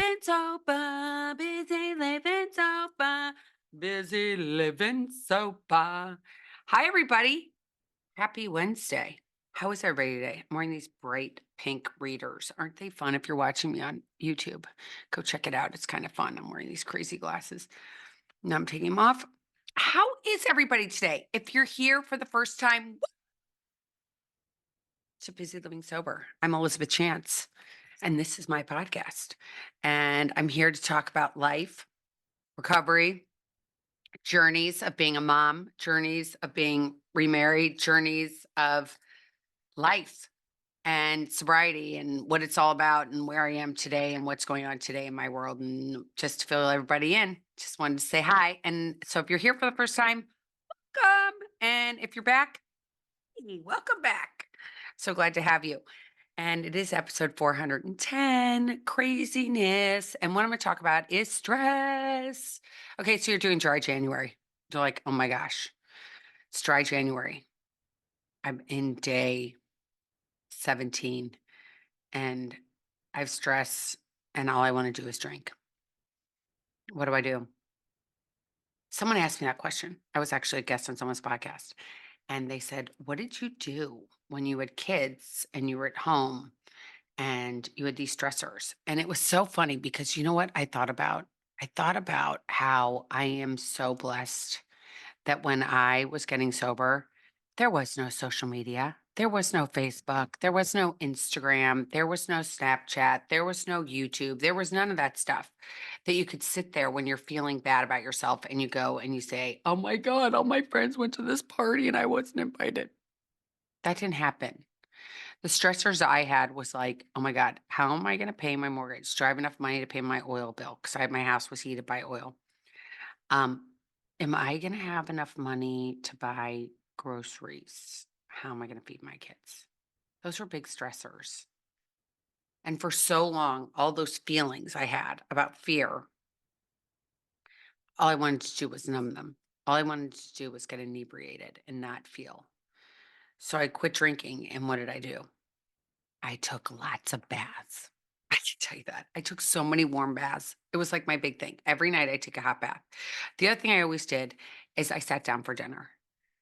living sober, busy living sober, busy living sober. Hi, everybody. Happy Wednesday. How is everybody today? I'm wearing these bright pink readers. Aren't they fun? If you're watching me on YouTube, go check it out. It's kind of fun. I'm wearing these crazy glasses. Now I'm taking them off. How is everybody today? If you're here for the first time, to Busy Living Sober. I'm Elizabeth Chance, and this is my podcast. And I'm here to talk about life, recovery, journeys of being a mom, journeys of being remarried, journeys of life and sobriety and what it's all about and where I am today and what's going on today in my world. And just to fill everybody in, just wanted to say hi. And so if you're here for the first time, welcome. And if you're back, hey, welcome back. So glad to have you. And it is episode 410, craziness. And what I'm going to talk about is stress. Okay, so you're doing dry January. You're like, oh my gosh, it's dry January. I'm in day 17 and I have stress and all I want to do is drink. What do I do? Someone asked me that question. I was actually a guest on someone's podcast. And they said, what did you do when you had kids and you were at home and you had these stressors? And it was so funny because you know what I thought about? I thought about how I am so blessed that when I was getting sober, there was no social media. There was no Facebook. There was no Instagram. There was no Snapchat. There was no YouTube. There was none of that stuff that you could sit there when you're feeling bad about yourself and you go and you say, oh my God, all my friends went to this party and I wasn't invited. That didn't happen. The stressors I had was like, oh my God, how am I going to pay my mortgage? Do I have enough money to pay my oil bill? Because my house was heated by oil. Um, am I going to have enough money to buy groceries? How am I going to feed my kids? Those were big stressors. And for so long, all those feelings I had about fear, all I wanted to do was numb them. All I wanted to do was get inebriated and not feel. So I quit drinking. And what did I do? I took lots of baths. I can tell you that. I took so many warm baths. It was like my big thing. Every night I take a hot bath. The other thing I always did is I sat down for dinner.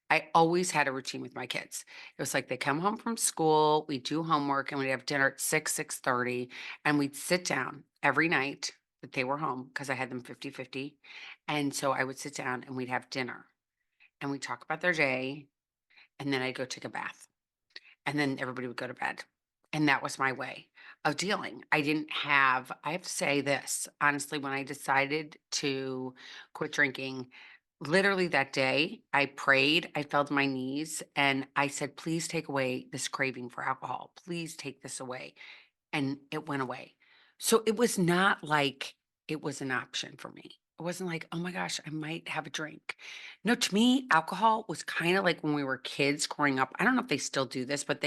I always had a routine with my kids. It was like they come home from school, we do homework, and we'd have dinner at 6:30, and we'd sit down every night that they were home because I had them 50-50. And so I would sit down and we'd have dinner and we'd talk about their day, and then I'd go take a bath. And then everybody would go to bed. And that was my way of dealing. I have to say this, honestly, when I decided to quit drinking, literally that day, I prayed, I fell to my knees, and I said, please take away this craving for alcohol. Please take this away. And it went away. So it was not like it was an option for me. It wasn't like, oh my gosh, I might have a drink. No, to me, alcohol was kind of like when we were kids growing up. I don't know if they still do this, but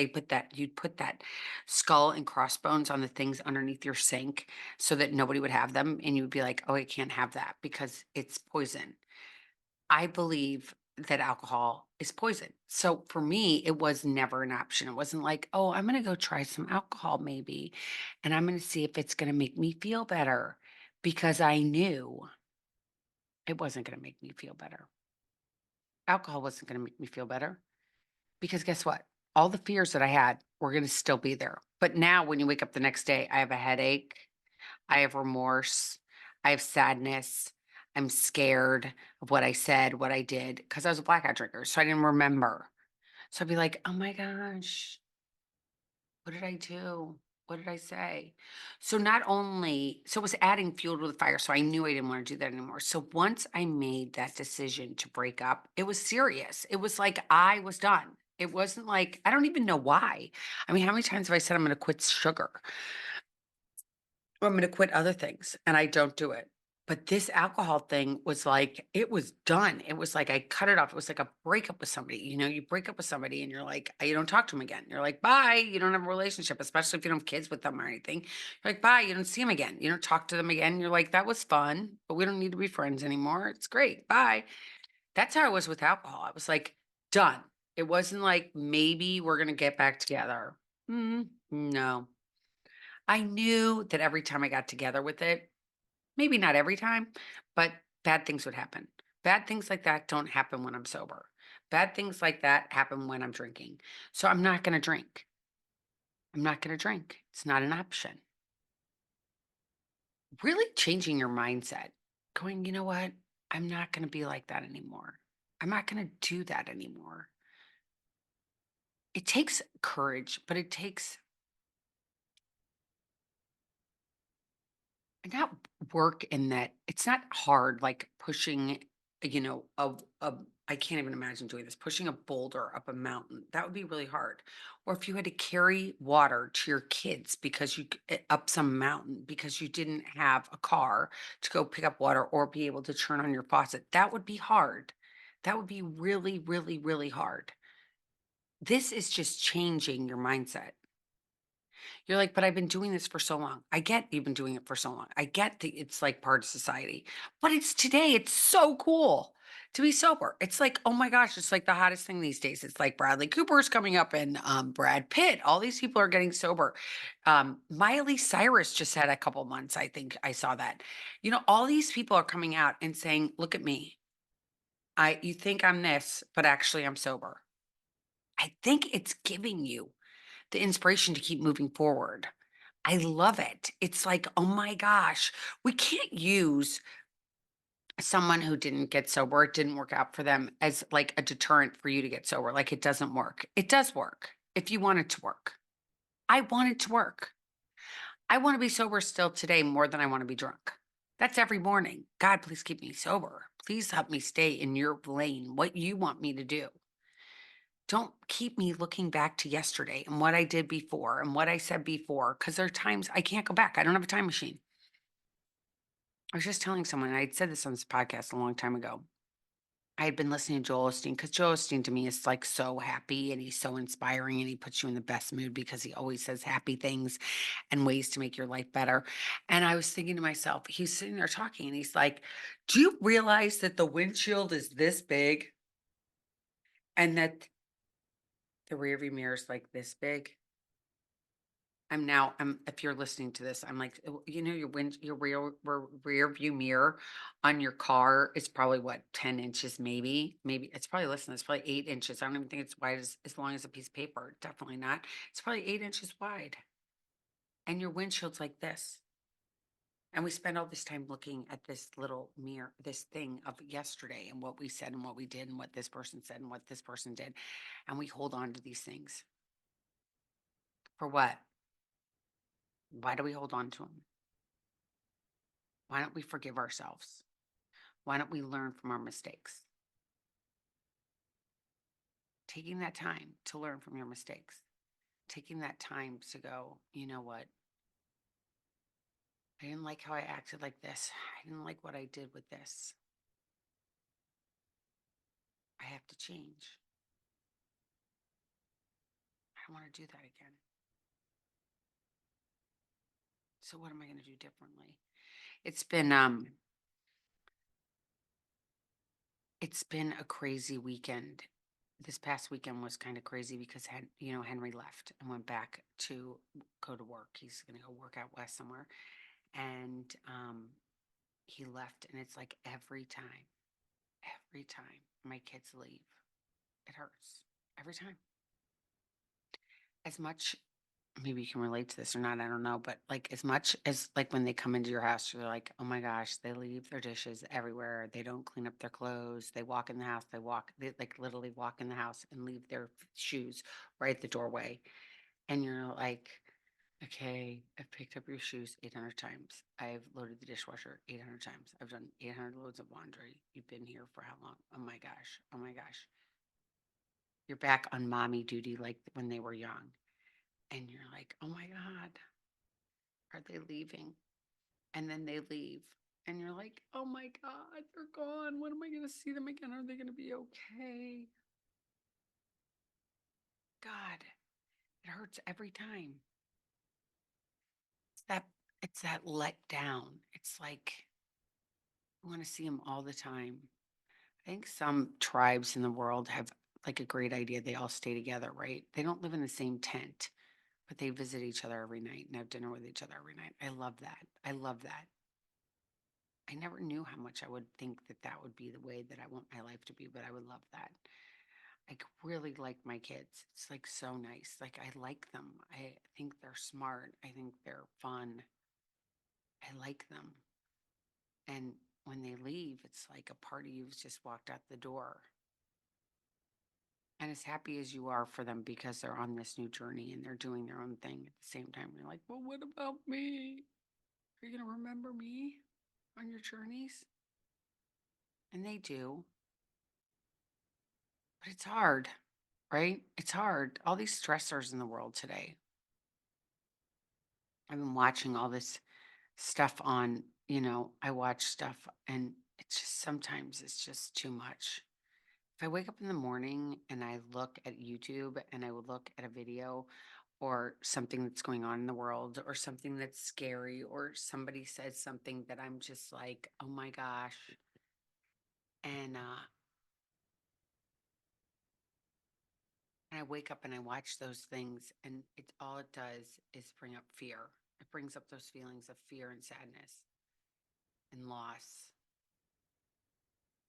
you'd put that skull and crossbones on the things underneath your sink so that nobody would have them. And you would be like, oh, I can't have that because it's poison. I believe that alcohol is poison. So for me, it was never an option. It wasn't like, oh, I'm going to go try some alcohol maybe, and I'm going to see if it's going to make me feel better because I knew it wasn't going to make me feel better. Alcohol wasn't going to make me feel better because guess what? All the fears that I had were going to still be there. But now when you wake up the next day, I have a headache. I have remorse. I have sadness. I'm scared of what I said, what I did, because I was a blackout drinker. So I didn't remember. So I'd be like, oh my gosh, what did I do? What did I say? So it was adding fuel to the fire. So I knew I didn't want to do that anymore. So once I made that decision to break up, it was serious. It was like I was done. It wasn't like, I don't even know why. I mean, how many times have I said I'm going to quit sugar? I'm going to quit other things and I don't do it. But this alcohol thing was like, it was done. It was like I cut it off. It was like a breakup with somebody. You know, you break up with somebody and you're like, you don't talk to them again. You're like, bye. You don't have a relationship, especially if you don't have kids with them or anything. You're like, bye. You don't see them again. You don't talk to them again. You're like, that was fun, but we don't need to be friends anymore. It's great. Bye. That's how I was with alcohol. I was like, done. It wasn't like maybe we're going to get back together. No. I knew that every time I got together with it, maybe not every time, but bad things would happen. Bad things like that don't happen when I'm sober. Bad things like that happen when I'm drinking. So I'm not going to drink. I'm not going to drink. It's not an option. Really changing your mindset, going, you know what? I'm not going to be like that anymore. I'm not going to do that anymore. It takes courage, but it takes not work in that it's not hard, like pushing, I can't even imagine doing this, pushing a boulder up a mountain. That would be really hard. Or if you had to carry water to your kids because up some mountain because you didn't have a car to go pick up water or be able to turn on your faucet, that would be hard. That would be really, really, really hard. This is just changing your mindset. You're like, "But I've been doing this for so long." I get you've been doing it for so long. I get that it's like part of society. But it's today, it's so cool to be sober. It's like, oh my gosh, it's like the hottest thing these days. It's like Bradley Cooper's coming up and Brad Pitt. All these people are getting sober. Miley Cyrus just had a couple months. I think I saw that. All these people are coming out and saying, "Look at me. You think I'm this, but actually I'm sober." I think it's giving you the inspiration to keep moving forward. I love it. It's like, oh my gosh, we can't use someone who didn't get sober, it didn't work out for them as like a deterrent for you to get sober. Like it doesn't work. It does work if you want it to work. I want it to work. I want to be sober still today more than I want to be drunk. That's every morning. God, please keep me sober. Please help me stay in your lane, what you want me to do. Don't keep me looking back to yesterday and what I did before and what I said before, because there are times I can't go back. I don't have a time machine. I was just telling someone, and I'd said this on this podcast a long time ago. I had been listening to Joel Osteen because Joel Osteen to me is like so happy and he's so inspiring and he puts you in the best mood because he always says happy things and ways to make your life better. And I was thinking to myself, he's sitting there talking and he's like, "Do you realize that the windshield is this big and that the rearview mirror is like this big?" If you're listening to this, I'm like, your rear view mirror on your car is probably what, 10 inches, maybe it's probably less than this, probably 8 inches. I don't even think it's wide as long as a piece of paper. Definitely not. It's probably 8 inches wide. And your windshield's like this. And we spend all this time looking at this little mirror, this thing of yesterday and what we said and what we did and what this person said and what this person did. And we hold on to these things. For what? Why do we hold on to them? Why don't we forgive ourselves? Why don't we learn from our mistakes? Taking that time to learn from your mistakes, taking that time to go, you know what? I didn't like how I acted like this. I didn't like what I did with this. I have to change. I don't want to do that again. So what am I going to do differently? It's been um it's been a crazy weekend. This past weekend was kind of crazy because Henry left and went back to go to work. He's going to go work out west somewhere. And he left and it's like every time my kids leave, it hurts. Every time. As much maybe you can relate to this or not, I don't know, but like as much as like when they come into your house, you're like, oh my gosh, they leave their dishes everywhere. They don't clean up their clothes. They walk in the house. They like literally walk in the house and leave their shoes right at the doorway. And you're like, okay, I've picked up your shoes 800 times. I've loaded the dishwasher 800 times. I've done 800 loads of laundry. You've been here for how long? Oh my gosh. Oh my gosh. You're back on mommy duty like when they were young. And you're like, oh my God, are they leaving? And then they leave. And you're like, oh my God, they're gone. When am I going to see them again? Are they going to be okay? God, it hurts every time. It's that, it's that let down. It's like, I want to see them all the time. I think some tribes in the world have like a great idea. They all stay together, right? They don't live in the same tent, but they visit each other every night and have dinner with each other every night. I love that. I love that. I never knew how much I would think that that would be the way that I want my life to be, but I would love that. I really like my kids. It's like so nice. Like I like them. I think they're smart. I think they're fun. I like them. And when they leave, it's like a part of you've just walked out the door. And as happy as you are for them because they're on this new journey and they're doing their own thing at the same time, you're like, well, what about me? Are you going to remember me on your journeys? And they do, but it's hard, right? It's hard. All these stressors in the world today. I've been watching all this stuff on, I watch stuff and it's just sometimes it's just too much. If I wake up in the morning and I look at YouTube and I would look at a video or something that's going on in the world or something that's scary or somebody says something that I'm just like, oh my gosh. And I wake up and I watch those things and all it does is bring up fear. It brings up those feelings of fear and sadness and loss.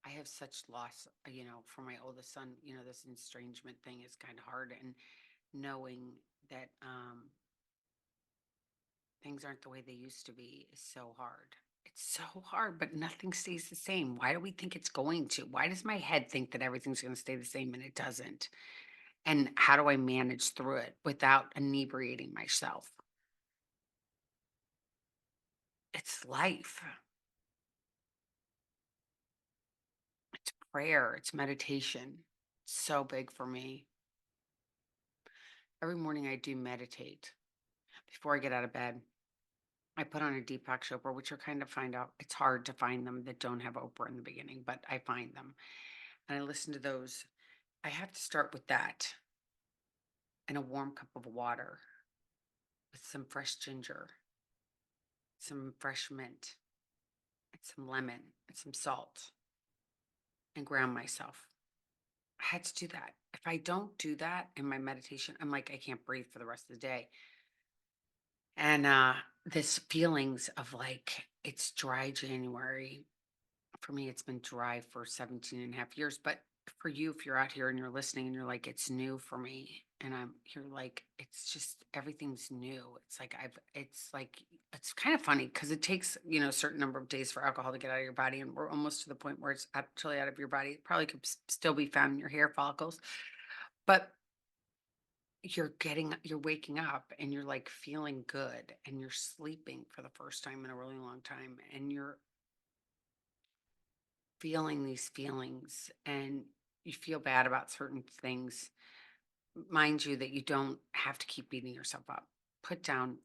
I have such loss, for my oldest son, this estrangement thing is kind of hard. And knowing that things aren't the way they used to be is so hard. It's so hard, but nothing stays the same. Why do we think it's going to? Why does my head think that everything's going to stay the same and it doesn't? And how do I manage through it without inebriating myself? It's life. It's prayer. It's meditation. It's so big for me. Every morning I do meditate before I get out of bed. I put on a Deepak Chopra, which you're kind of find out. It's hard to find them that don't have Oprah in the beginning, but I find them and I listen to those. I have to start with that and a warm cup of water with some fresh ginger, some fresh mint, and some lemon and some salt and ground myself. I had to do that. If I don't do that in my meditation, I'm like, I can't breathe for the rest of the day. And this feelings of like, it's dry January. For me, it's been dry for 17 and a half years. But for you, if you're out here and you're listening and you're like, it's new for me. And you're like, it's just, everything's new. It's kind of funny because it takes, a certain number of days for alcohol to get out of your body. And we're almost to the point where it's actually out of your body. It probably could still be found in your hair follicles. But you're waking up and you're like feeling good and you're sleeping for the first time in a really long time. And you're feeling these feelings and you feel bad about certain things, mind you that you don't have to keep beating yourself up. Put down,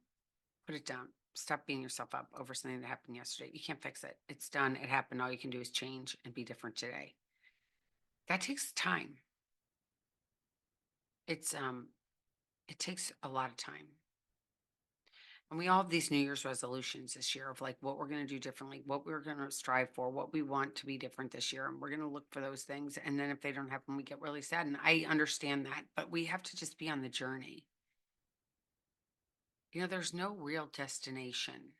put it down. Stop beating yourself up over something that happened yesterday. You can't fix it. It's done. It happened. All you can do is change and be different today. That takes time. It takes a lot of time. And we all have these New Year's resolutions this year of like what we're going to do differently, what we're going to strive for, what we want to be different this year. And we're going to look for those things. And then if they don't happen, we get really sad. And I understand that, but we have to just be on the journey. There's no real destination.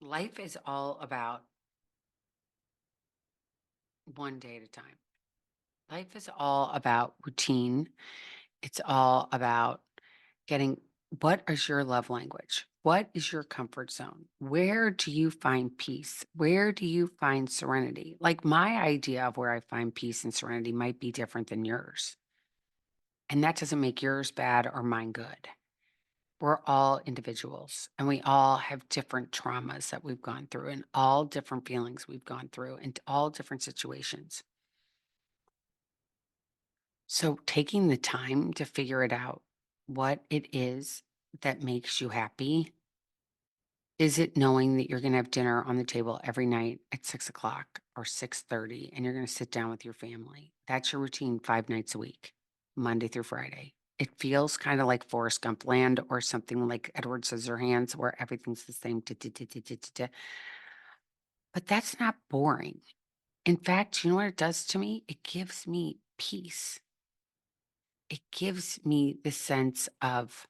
Life is all about one day at a time. Life is all about routine. It's all about getting what is your love language? What is your comfort zone? Where do you find peace? Where do you find serenity? Like my idea of where I find peace and serenity might be different than yours. And that doesn't make yours bad or mine good. We're all individuals and we all have different traumas that we've gone through and all different feelings we've gone through and all different situations. So taking the time to figure it out, what it is that makes you happy. Is it knowing that you're going to have dinner on the table every night at 6 o'clock or 6:30 and you're going to sit down with your family? That's your routine 5 nights a week, Monday through Friday. It feels kind of like Forrest Gump land or something like Edward Scissorhands where everything's the same. But that's not boring. In fact, you know what it does to me? It gives me peace. it gives me the sense of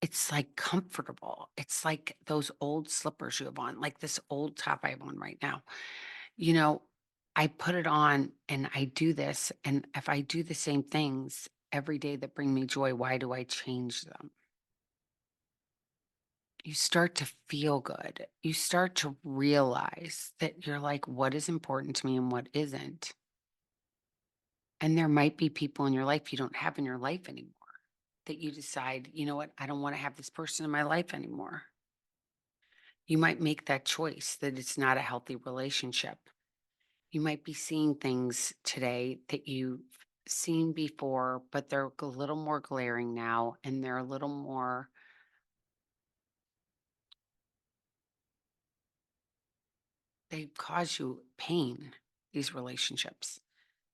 it's like comfortable. It's like those old slippers you have on, like this old top I have on right now. You know, I put it on and I do this. And if I do the same things every day that bring me joy, why do I change them? You start to feel good. You start to realize that you're like, what is important to me and what isn't. And there might be people in your life you don't have in your life anymore that you decide, you know what, I don't want to have this person in my life anymore. You might make that choice that it's not a healthy relationship. You might be seeing things today that you've seen before, but they're a little more glaring now and they're a little more, they cause you pain, these relationships.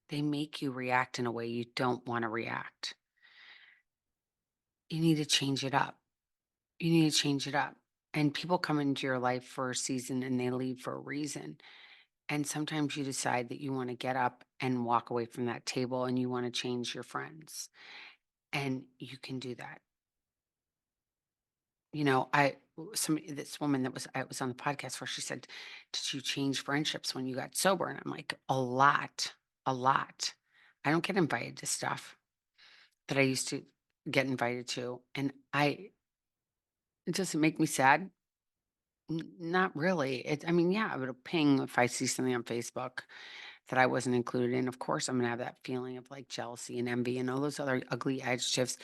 They make you react in a way you don't want to react. You need to change it up. You need to change it up. And people come into your life for a season and they leave for a reason. And sometimes you decide that you want to get up and walk away from that table and you want to change your friends. And you can do that. This woman that was I was on the podcast where she said, "Did you change friendships when you got sober?" And I'm like, "A lot, a lot. I don't get invited to stuff that I used to get invited to, and it doesn't make me sad. Not really. I mean, yeah, I would ping if I see something on Facebook that I wasn't included in. Of course, I'm gonna have that feeling of like jealousy and envy and all those other ugly adjectives.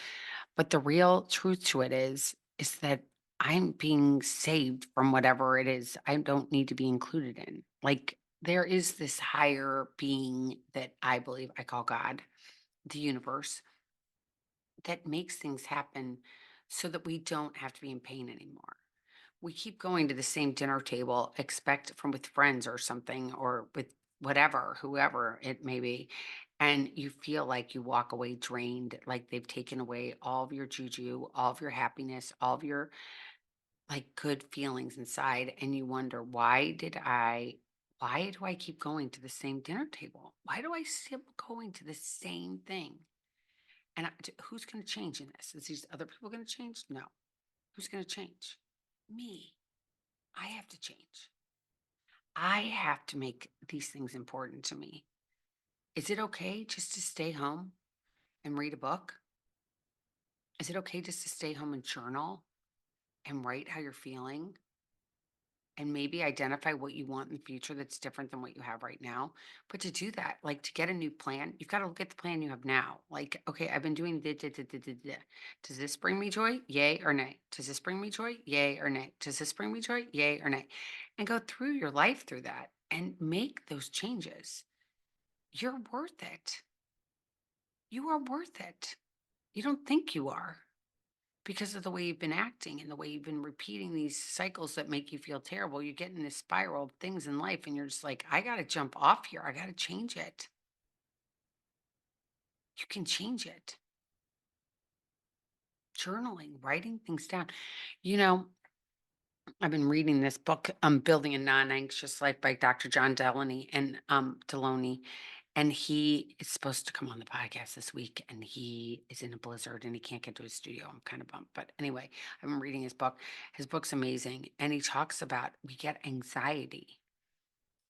But the real truth to it is that I'm being saved from whatever it is I don't need to be included in. Like there is this higher being that I believe I call God, the universe, that makes things happen so that we don't have to be in pain anymore. We keep going to the same dinner table, expect from with friends or something, or with whatever, whoever it may be. And you feel like you walk away drained, like they've taken away all of your juju, all of your happiness, all of your like good feelings inside. And you wonder, why do I keep going to the same dinner table? Why do I keep going to the same thing? And who's going to change in this? Is these other people going to change? No. Who's going to change? Me. I have to change. I have to make these things important to me. Is it okay just to stay home and read a book? Is it okay just to stay home and journal and write how you're feeling and maybe identify what you want in the future that's different than what you have right now? But to do that, like to get a new plan, you've got to look at the plan you have now. Like, okay, I've been doing this. Does this bring me joy? Yay or nay? Does this bring me joy? Yay or nay? Does this bring me joy? Yay or nay? And go through your life through that and make those changes. You're worth it. You are worth it. You don't think you are because of the way you've been acting and the way you've been repeating these cycles that make you feel terrible. You get in this spiral of things in life and you're just like, I got to jump off here. I got to change it. You can change it. Journaling, writing things down. You know, I've been reading this book, Building a Non-Anxious Life by Dr. John Deloney. And he is supposed to come on the podcast this week, and he is in a blizzard and he can't get to his studio. I'm kind of bummed. But anyway, I've been reading his book. His book's amazing. And he talks about we get anxiety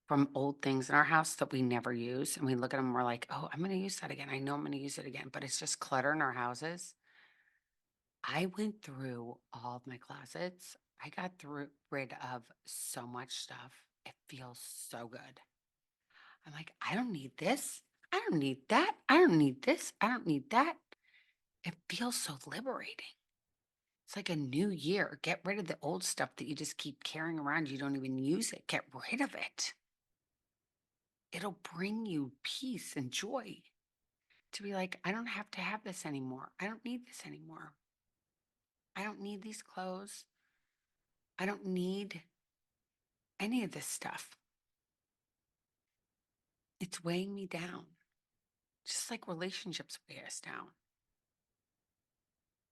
from old things in our house that we never use. And we look at them and we're like, oh, I'm going to use that again. I know I'm going to use it again. But it's just clutter in our houses. I went through all of my closets. I got rid of so much stuff. It feels so good. I'm like, I don't need this. I don't need that. I don't need this. I don't need that. It feels so liberating. It's like a new year. Get rid of the old stuff that you just keep carrying around. You don't even use it. Get rid of it. It'll bring you peace and joy to be like, I don't have to have this anymore. I don't need this anymore. I don't need these clothes. I don't need any of this stuff. It's weighing me down, just like relationships weigh us down.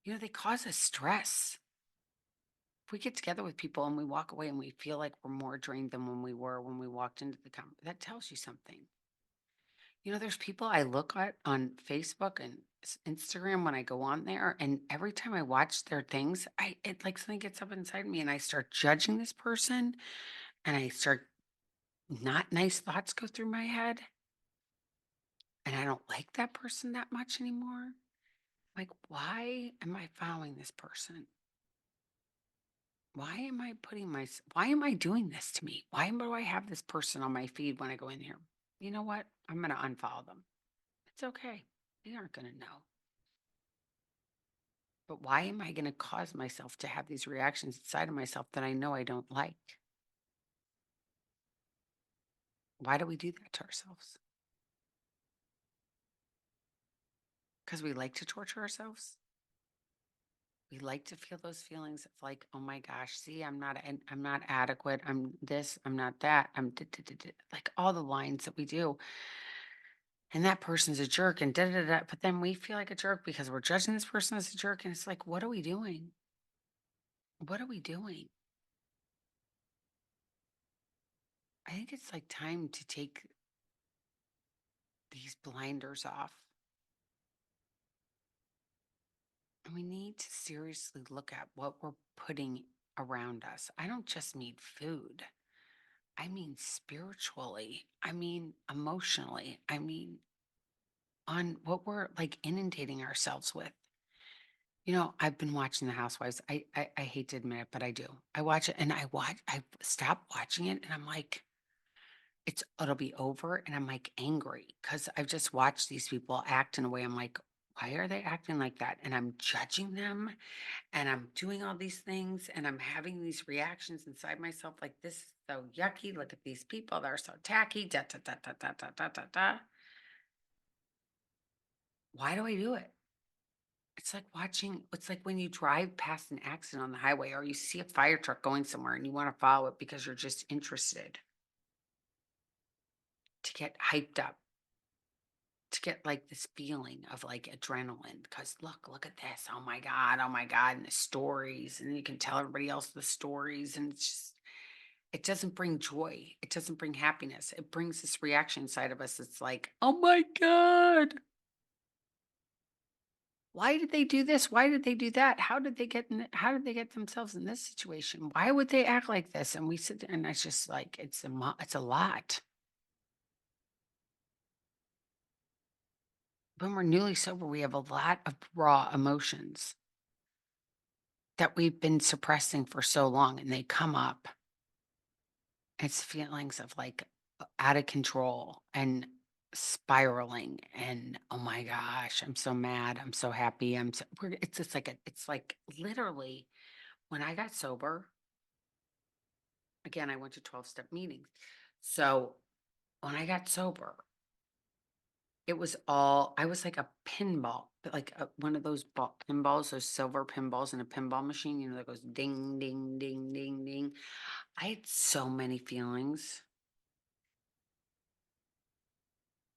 They cause us stress. If we get together with people and we walk away and we feel like we're more drained than when we were when we walked into the that tells you something. There's people I look at on Facebook and Instagram when I go on there, and every time I watch their things, it like something gets up inside me, and I start judging this person, and I start not nice thoughts go through my head, and I don't like that person that much anymore. Like, why am I following this person? Why am I doing this to me? Do I have this person on my feed when I go in here? You know what? I'm going to unfollow them. It's okay. They aren't going to know. But why am I going to cause myself to have these reactions inside of myself that I know I don't like? Why do we do that to ourselves? Because we like to torture ourselves. We like to feel those feelings of like, oh my gosh, see, I'm not adequate. I'm this, I'm not that. Like all the lines that we do. And that person's a jerk and da da da. But then we feel like a jerk because we're judging this person as a jerk. And it's like, what are we doing? What are we doing? I think it's like time to take these blinders off. And we need to seriously look at what we're putting around us. I don't just mean food. I mean spiritually. I mean emotionally. I mean on what we're like inundating ourselves with. I've been watching The Housewives. I hate to admit it, but I do. I watch it and I stop watching it and I'm like, it'll be over. And I'm like angry because I've just watched these people act in a way. I'm like, why are they acting like that? And I'm judging them and I'm doing all these things and I'm having these reactions inside myself like this is so yucky. Look at these people, they're so tacky. Da, da, da, da, da, da, da, da, da. Why do I do it? It's like when you drive past an accident on the highway or you see a fire truck going somewhere and you want to follow it because you're just interested to get hyped up, to get like this feeling of like adrenaline. Because look at this. Oh my God. Oh my God. And the stories. And you can tell everybody else the stories. And it doesn't bring joy. It doesn't bring happiness. It brings this reaction inside of us. It's like, oh my God. Why did they do this? Why did they do that? How did they get themselves in this situation? Why would they act like this? And we sit there and it's just like it's a lot. When we're newly sober, we have a lot of raw emotions that we've been suppressing for so long and they come up. It's feelings of like out of control and spiraling and oh my gosh, I'm so mad, I'm so happy, it's just like it's like literally when I got sober, again, I went to 12-step meetings. So when I got sober, I was like a pinball, but like one of those pinballs, those silver pinballs in a pinball machine, that goes ding, ding, ding, ding, ding. I had so many feelings.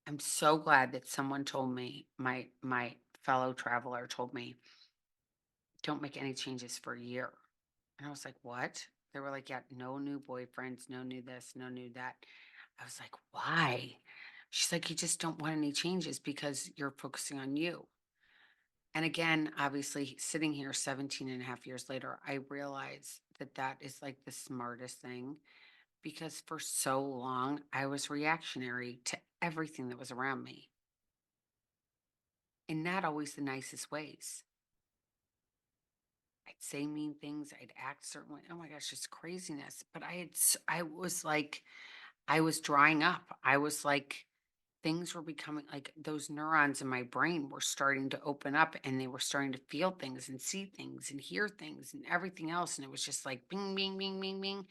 I'm so glad that someone told me, my fellow traveler told me, don't make any changes for a year. And I was like, what? They were like, yeah, no new boyfriends, no new this, no new that. I was like, why? She's like, you just don't want any changes because you're focusing on you. And again, obviously, sitting here 17 and a half years later, I realize that that is like the smartest thing because for so long, I was reactionary to everything that was around me in not always the nicest ways. I'd say mean things, I'd act certain way. Oh my gosh, it's craziness. But I was like, I was drying up. I was like, things were becoming like those neurons in my brain were starting to open up and they were starting to feel things and see things and hear things and everything else. And it was just like bing, bing, bing, bing, bing.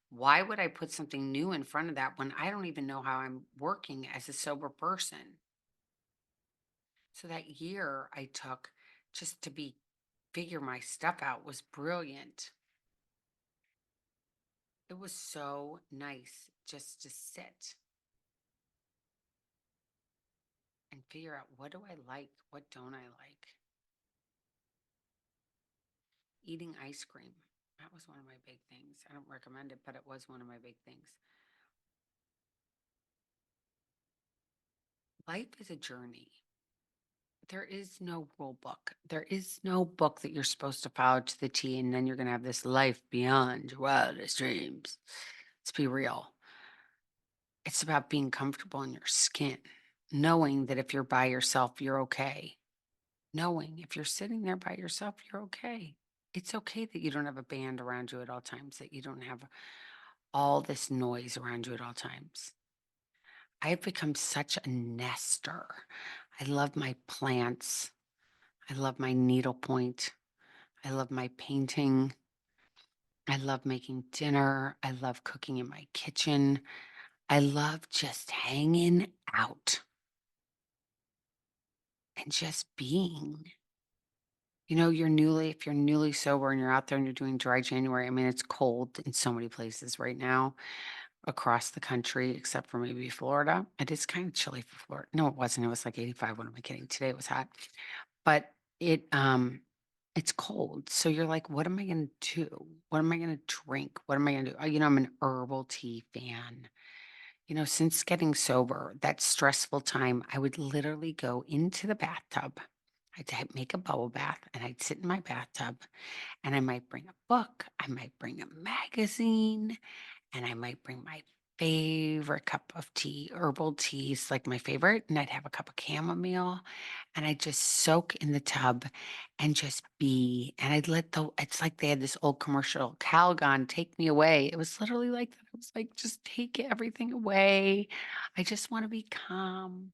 Why would I put something new in front of that when I don't even know how I'm working as a sober person? So that year I took just to be figure my stuff out was brilliant. It was so nice just to sit and figure out what do I like, what don't I like. Eating ice cream. That was one of my big things. I don't recommend it, but it was one of my big things. Life is a journey. There is no rule book. There is no book that you're supposed to follow to the T, and then you're going to have this life beyond your wildest dreams. Let's be real. It's about being comfortable in your skin, knowing that if you're by yourself, you're okay. Knowing if you're sitting there by yourself, you're okay. It's okay that you don't have a band around you at all times, that you don't have all this noise around you at all times. I have become such a nester. I love my plants. I love my needlepoint. I love my painting. I love making dinner. I love cooking in my kitchen. I love just hanging out and just being. If you're newly sober and you're out there and you're doing dry January, I mean, it's cold in so many places right now across the country, except for maybe Florida. It is kind of chilly for Florida. No, it wasn't. It was like 85. What am I kidding? Today it was hot, but it, it's cold. So you're like, what am I going to do? What am I going to drink? What am I going to do? I'm an herbal tea fan. Since getting sober, that stressful time, I would literally go into the bathtub. Make a bubble bath and I'd sit in my bathtub and I might bring a book. I might bring a magazine and I might bring my favorite cup of tea, herbal teas, like my favorite. And I'd have a cup of chamomile and I'd just soak in the tub and just be. And it's like they had this old commercial, Calgon, take me away. It was literally like that. I was like, just take everything away. I just want to be calm.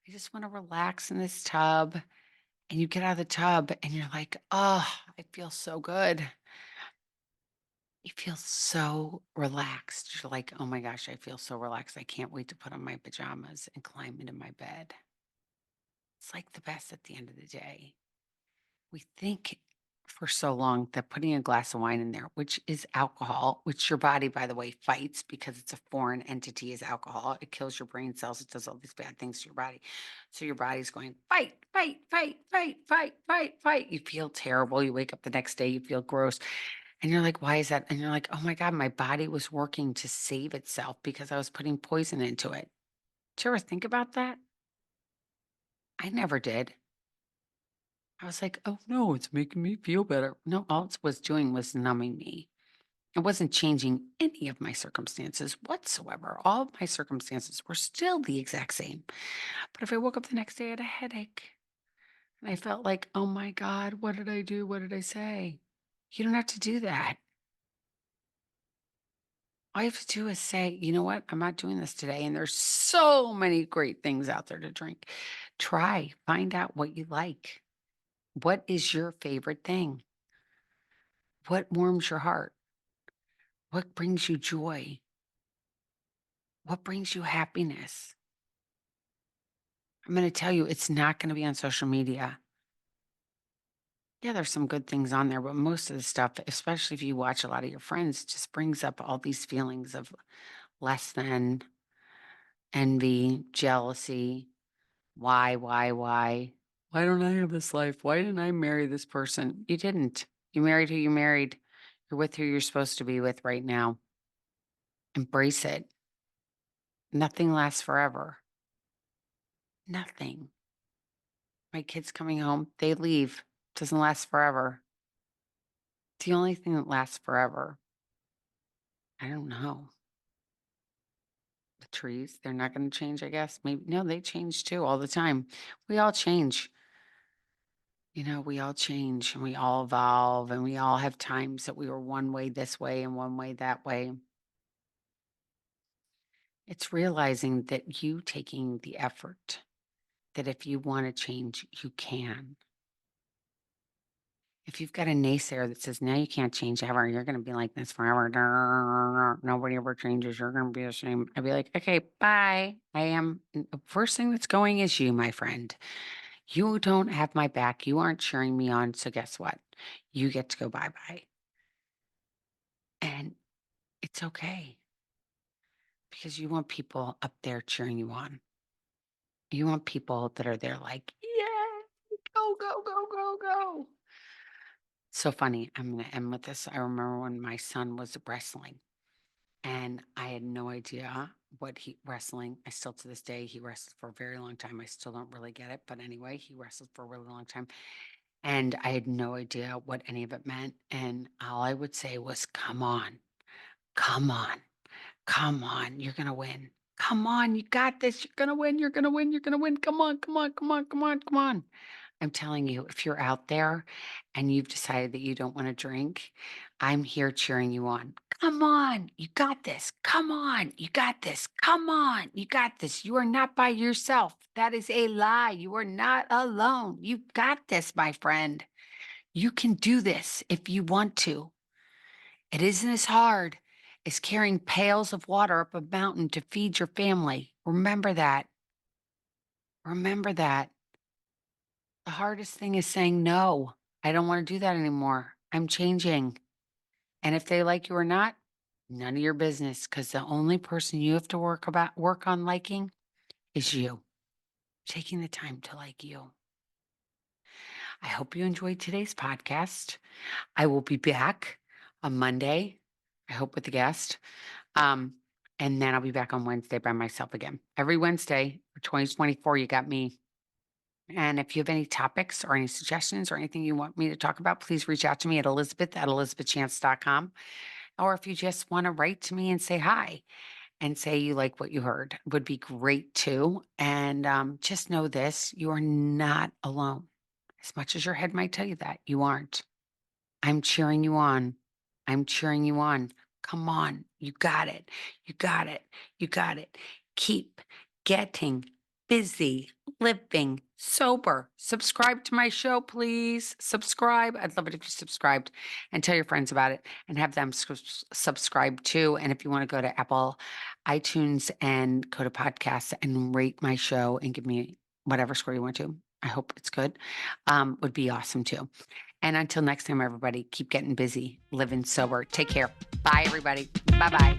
I just want to relax in this tub. And you get out of the tub and you're like, oh, I feel so good. You feel so relaxed. You're like, oh my gosh, I feel so relaxed. I can't wait to put on my pajamas and climb into my bed. It's like the best at the end of the day. We think for so long that putting a glass of wine in there, which is alcohol, which your body, by the way, fights because it's a foreign entity, is alcohol. It kills your brain cells. It does all these bad things to your body. So your body's going, fight, fight, fight, fight, fight, fight, fight. You feel terrible. You wake up the next day, you feel gross. And you're like, why is that? And you're like, oh my God, my body was working to save itself because I was putting poison into it. Did you ever think about that? I never did. I was like, oh no, it's making me feel better. No, all it was doing was numbing me. It wasn't changing any of my circumstances whatsoever. All of my circumstances were still the exact same. But if I woke up the next day, I had a headache and I felt like, oh my God, what did I do? What did I say? You don't have to do that. All you have to do is say, you know what? I'm not doing this today. And there's so many great things out there to drink. Try, find out what you like. What is your favorite thing? What warms your heart? What brings you joy? What brings you happiness? I'm going to tell you, it's not going to be on social media. Yeah, there's some good things on there, but most of the stuff, especially if you watch a lot of your friends, just brings up all these feelings of less than, envy, jealousy. Why? Why don't I have this life? Why didn't I marry this person? You didn't. You married who you married. You're with who you're supposed to be with right now. Embrace it. Nothing lasts forever. Nothing. My kids coming home, they leave. Doesn't last forever. The only thing that lasts forever, I don't know. The trees, they're not going to change, I guess. Maybe, no, they change too all the time. We all change. We all change and we all evolve and we all have times that we were one way this way and one way that way. It's realizing that you taking the effort, that if you want to change, you can. If you've got a naysayer that says, no, you can't change ever, you're going to be like this forever. Nobody ever changes. You're going to be the same. I'd be like, okay, bye. The first thing that's going is you, my friend. You don't have my back. You aren't cheering me on. So guess what? You get to go bye bye. And it's okay because you want people up there cheering you on. You want people that are there like, yeah, go, go, go, go, go. So funny. I'm going to end with this. I remember when my son was wrestling And I had no idea what he wrestling. I still to this day, he wrestled for a very long time. I still don't really get it. But anyway, he wrestled for a really long time. And I had no idea what any of it meant. And all I would say was, come on, come on, come on, you're going to win. Come on, you got this. You're going to win. You're going to win. You're going to win. Come on, come on, come on, come on, come on. I'm telling you, if you're out there and you've decided that you don't want to drink, I'm here cheering you on. Come on, you got this. Come on, you got this. Come on, you got this. You are not by yourself. That is a lie. You are not alone. You got this, my friend. You can do this if you want to. It isn't as hard as carrying pails of water up a mountain to feed your family. Remember that. Remember that. The hardest thing is saying, no, I don't want to do that anymore. I'm changing. And if they like you or not, none of your business, because the only person you have to work on liking is you. Taking the time to like you. I hope you enjoyed today's podcast. I will be back on Monday, I hope with a guest. Um, and then I'll be back on Wednesday by myself again. Every Wednesday for 2024, you got me. And if you have any topics or any suggestions or anything you want me to talk about, please reach out to me at elizabeth@elizabethchance.com. Or if you just want to write to me and say hi and say you like what you heard, would be great too. And just know this, you are not alone. As much as your head might tell you that, you aren't. I'm cheering you on. I'm cheering you on. Come on. You got it. You got it. You got it. Keep getting busy, living sober. Subscribe to my show, please. Subscribe. I'd love it if you subscribed and tell your friends about it and have them subscribe too. And if you want to go to Apple iTunes and go to podcasts and rate my show and give me whatever score you want to, I hope it's good, would be awesome too. And until next time, everybody, keep getting busy, living sober. Take care. Bye, everybody. Bye bye.